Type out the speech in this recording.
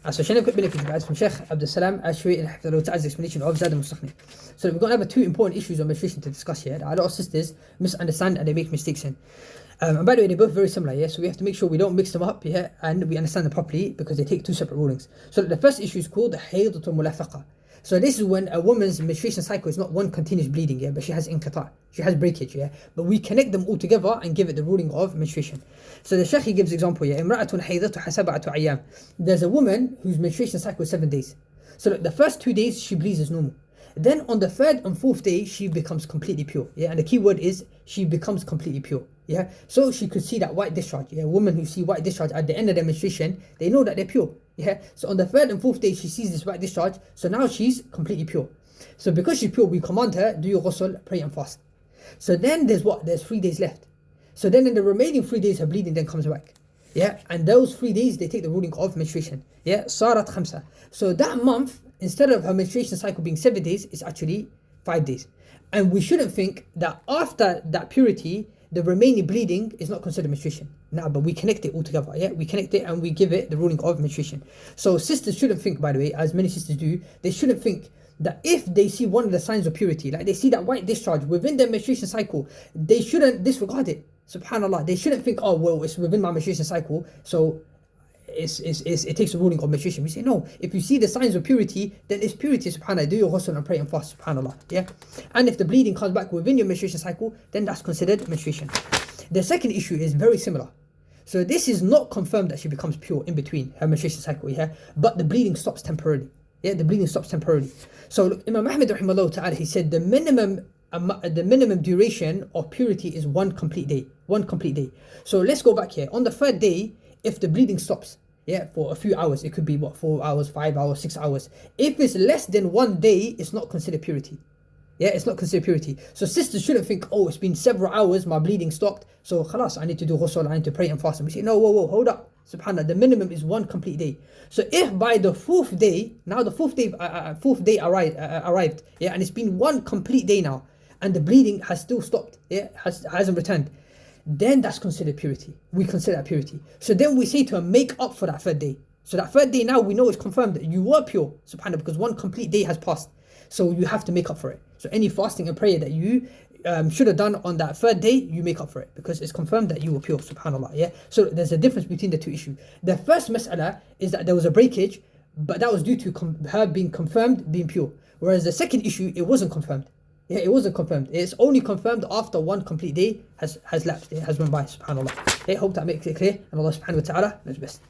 So عشان quick benefit بعد from Sheikh Abdul Salam Ashwi لو تعز explanation of زاد المستخني. So we're going to have two important issues on menstruation to discuss here that a lot of sisters misunderstand and they make mistakes in. And by the way, they're both very similar, yeah? So we have to make sure we don't mix them up, yeah? And we understand them properly because they take two separate rulings. So the first issue is called haydatul mulathaqa. So this is when a woman's menstruation cycle is not one continuous bleeding, yeah? But she has inqita', she has breakage, yeah? But we connect them all together and give it the ruling of menstruation. So the Shaykh, he gives example, yeah? Imra'atun haydatuha sab'atu ayyam. There's a woman whose menstruation cycle is 7 days. So the first 2 days she bleeds as normal. Then on the third and fourth day, she becomes completely pure. Yeah, and the key word is she becomes completely pure. Yeah, so she could see that white discharge. Yeah, women who see white discharge at the end of their menstruation, they know that they're pure. Yeah, so on the third and fourth day, she sees this white discharge. So now she's completely pure. So because she's pure, we command her, do your ghusl, pray and fast. So then there's what? There's 3 days left. So then in the remaining 3 days, her bleeding then comes back. Yeah, and those 3 days, they take the ruling of menstruation. Yeah, sarat khamsa. So that month, instead of her menstruation cycle being 7 days, it's actually 5 days. And we shouldn't think that after that purity, the remaining bleeding is not considered menstruation. Nah, but we connect it all together. Yeah, we connect it and we give it the ruling of menstruation. So sisters shouldn't think, by the way, as many sisters do, they shouldn't think that if they see one of the signs of purity, like they see that white discharge within their menstruation cycle, they shouldn't disregard it. Subhanallah, they shouldn't think, oh well, it's within my menstruation cycle, so it takes the ruling of menstruation. We say no, if you see the signs of purity, then it's purity, subhanallah. Do your ghusl and pray and fast, subhanallah. Yeah, and if the bleeding comes back within your menstruation cycle, then that's considered menstruation. The second issue is very similar. So this is not confirmed that she becomes pure in between her menstruation cycle, yeah, but the bleeding stops temporarily. Yeah, the bleeding stops temporarily. So look, Imam Ahmed rahimahullah ta'ala, he said the minimum duration of purity is 1 complete day. 1 complete day. So let's go back here. On the third day, if the bleeding stops, yeah, for a few hours, it could be what, 4 hours, 5 hours, 6 hours. If it's less than 1 day, it's not considered purity. Yeah, it's not considered purity. So sisters shouldn't think, oh, it's been several hours, my bleeding stopped, so khalas, I need to do ghusl, I need to pray and fast. And we say, no, whoa, hold up. Subhanallah, the minimum is 1 complete day. So if by the fourth day, now the fourth day arrived, yeah, and it's been 1 complete day now, and the bleeding has still stopped, yeah, hasn't returned, then that's considered purity. We consider that purity. So then we say to her, make up for that third day. So that third day now we know it's confirmed that you were pure, subhanAllah, because 1 complete day has passed. So you have to make up for it. So any fasting and prayer that you should have done on that third day, you make up for it because it's confirmed that you were pure, subhanAllah. Yeah. So there's a difference between the two issues. The first mas'ala is that there was a breakage, but that was due to her being confirmed being pure. Whereas the second issue, it wasn't confirmed. Yeah, it wasn't confirmed. It's only confirmed after 1 complete day has lapsed. It has went by, subhanAllah. I hope that makes it clear. And Allah subhanahu wa ta'ala knows best.